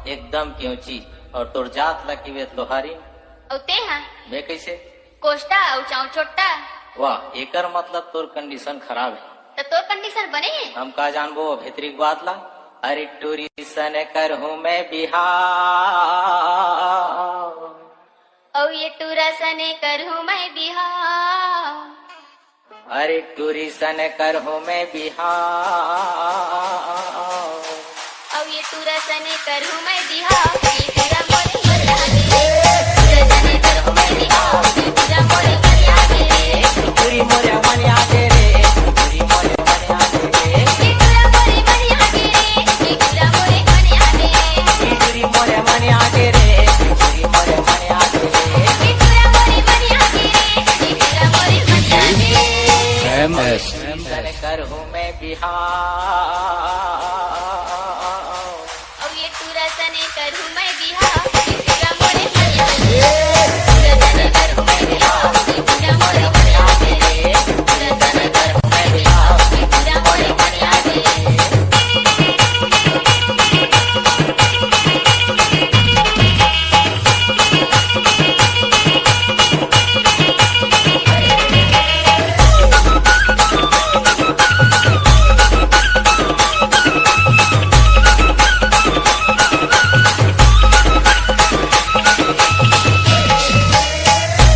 एकदम क्योंची और तोर जात ला की वेत लोहारी औते हैं मैं कैसे कोष्टा औ चाउ छोटा। वाह एकर मतलब तोर कंडीशन खराब है। तो तोर कंडीशन बने हैं हम का जानबो भीतरी बात ला। अरे टूरिसन कर हूँ मैं बिहार औ ये टूरसने कर हूँ मैं बिहार। अरे टूरिसन कर हूँ मैं बिहार औ ये टूरसने कर हूँ मैं बिहार। ये तेरा मोरे मरिया दे टूरसने कर हूँ मैं बिहार। ये तेरा मोरे मरिया दे पूरी मोरे मनिया दे रे पूरी मोरे मनिया दे रे ये तेरा मोरे मरिया दे ये तेरा मोरे मरिया दे पूरी मोरे मनिया दे रे पूरी मोरे मनिया दे रे ये तेरा मोरे मरिया दे ये तेरा मोरे मरिया दे। MS टूरिसन कर हूँ मैं बिहार और ये टूरसने कर हूँ मैं बिहार। ये तेरा मोरे मरिया दे टूरसने कर हूँ मैं बिहार। ये तेरा मोरे मरिया दे टूरसने कर हूँ मैं बिहार। ये तेरा मोरे मरिया दे।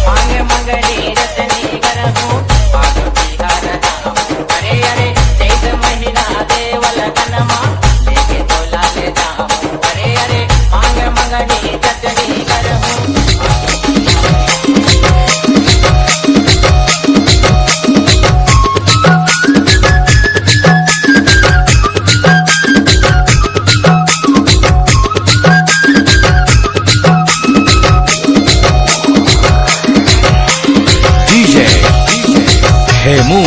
मांगे मंगनी रतनी करहूँ आग बिहार जाऊँ। अरे अरे चैत महीना देवल कनमा लेके तोला ले जाऊँ। अरे अरे मांगे मंगनी रतनी करहूँ DJ Hemu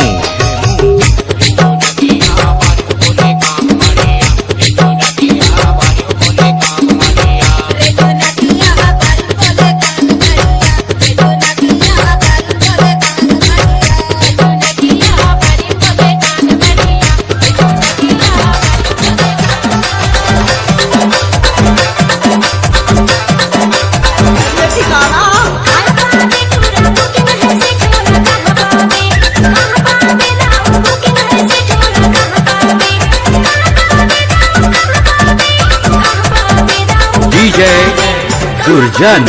DJ Gurjan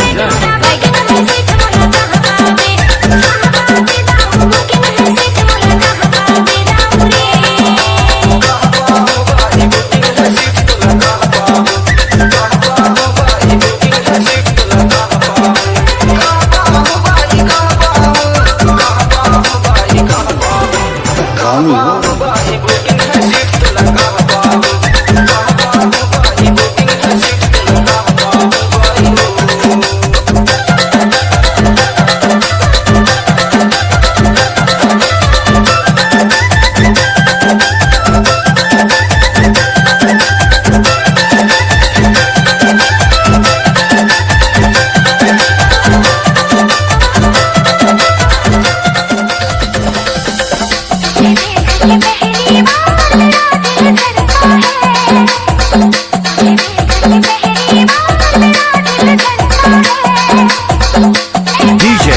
DJ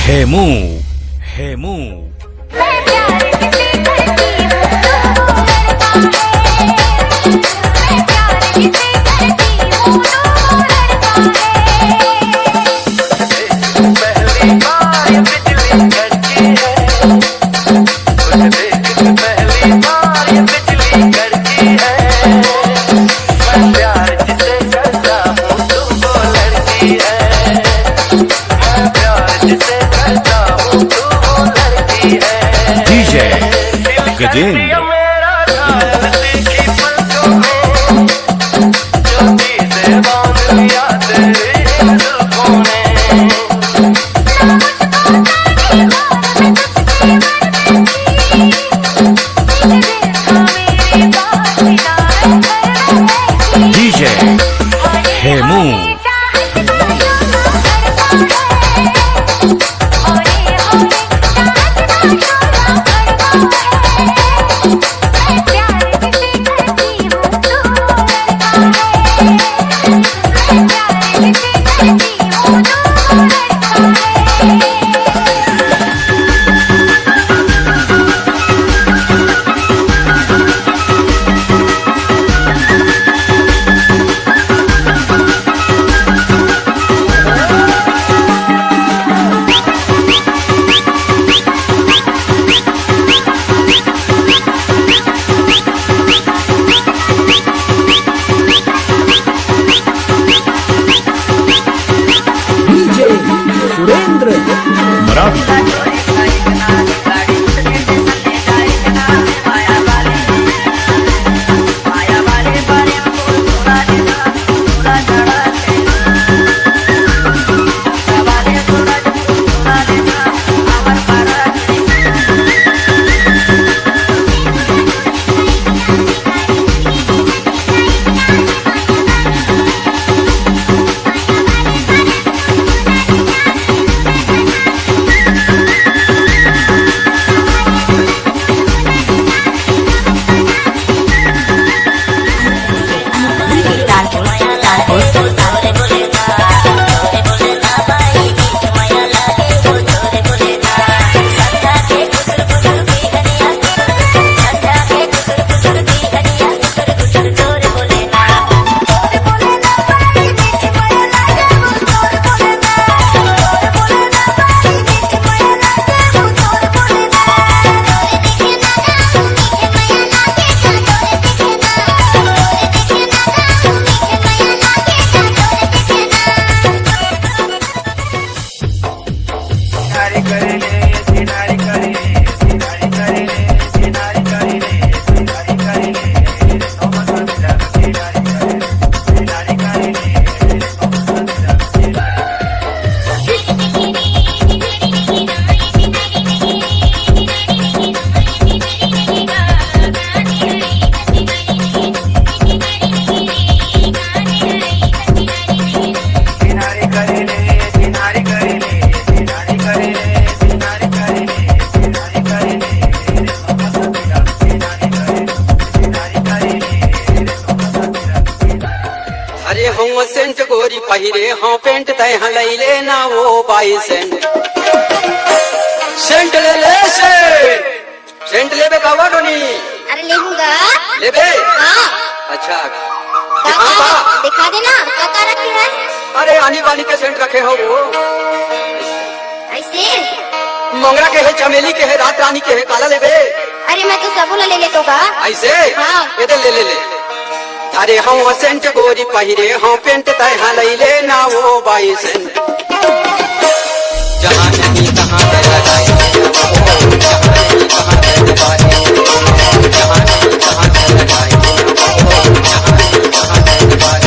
Hemu Hemu DJ Gadin DJ Hemu scent गोरी पहिरे हाँ पेंट तय लैले ना वो 22 सेंट सेंट ले ले सेंट लेबे का डोनी। अरे लेऊंगा। लेबे? हाँ। अच्छा दिखा देना क्या रखे है। अरे आनी बानी के सेंट रखे हो वो ऐसे मंगरा के है, चमेली के है, रात रानी के है, काला लेबे? अरे मैं तो सबूला ले ले तो का ऐसे। हाँ। ये ले ले ले। अरे हाँ सेंट गोरी पहिरे हाँ पेंट तय लैले ना वो 22 सेंट जहाँ नहीं कहाँ पे लगाई जहाँ नहीं कहाँ पे लगाई जहाँ नहीं कहाँ पे लगाई जहाँ नहीं कहाँ पे लगाई।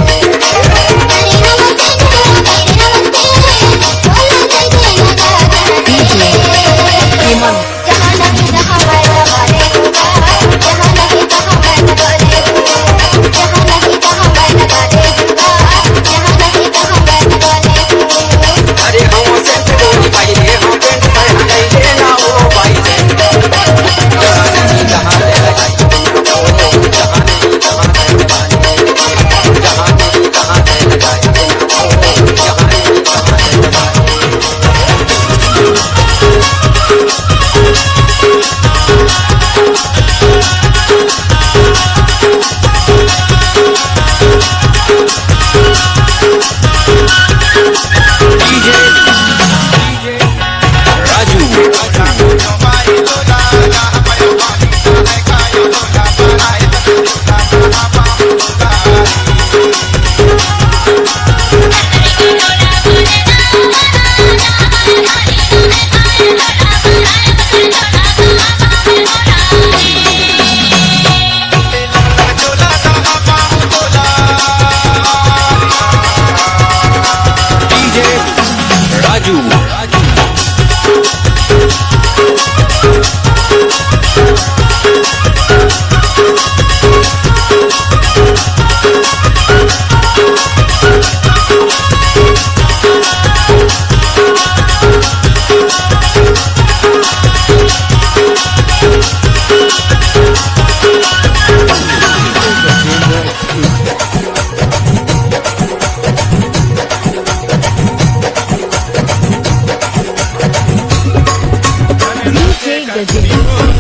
Gajendra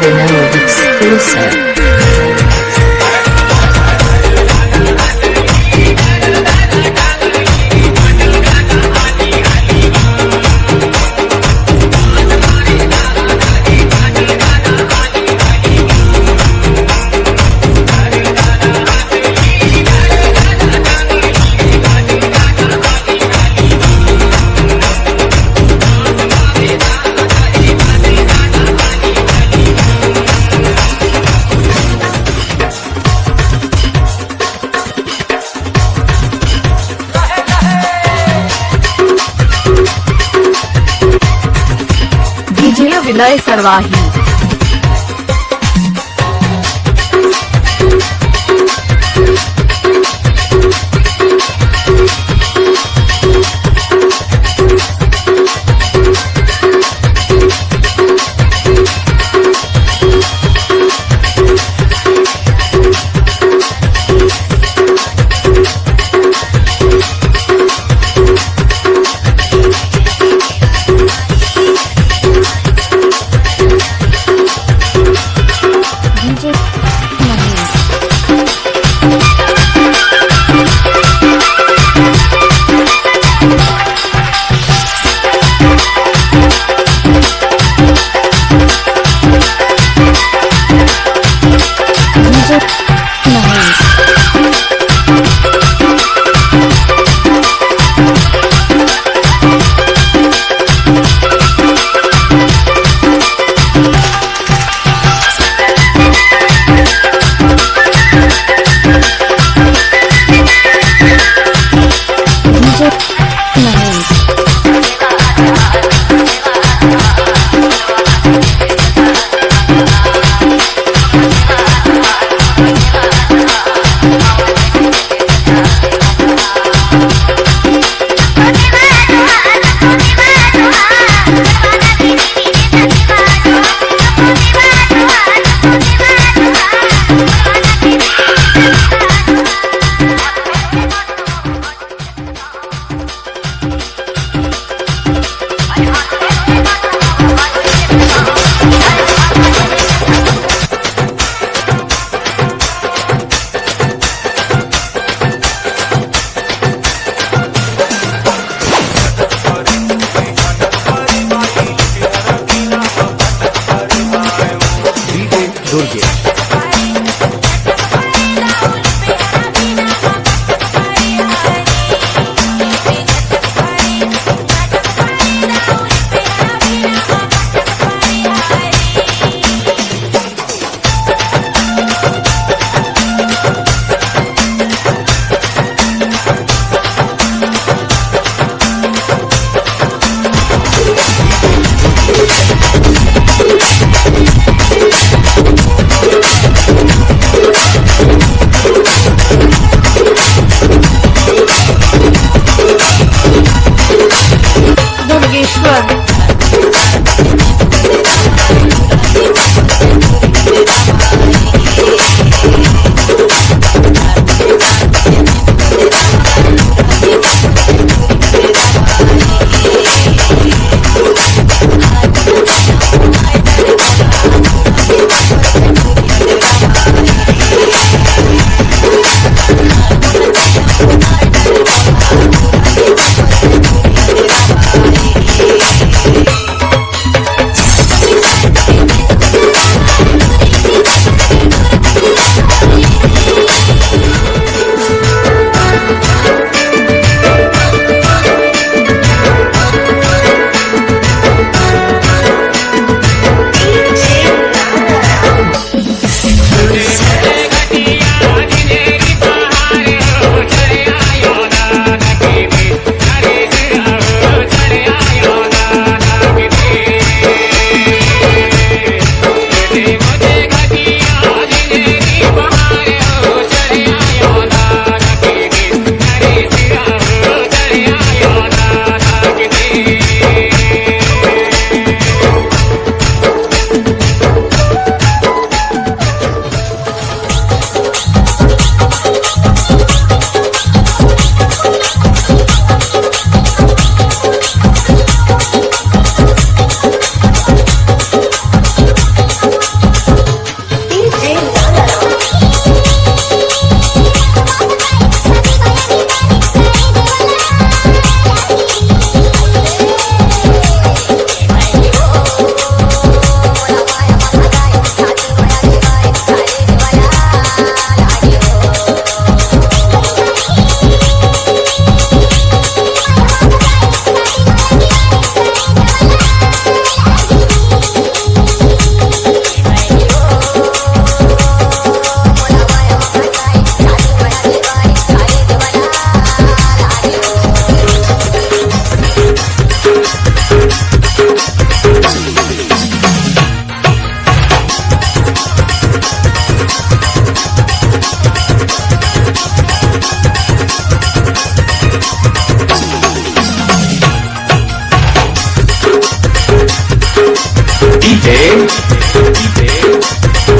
Vinod exclusive. डीजे विनय सरवाही। DJ Durge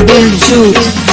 Biljut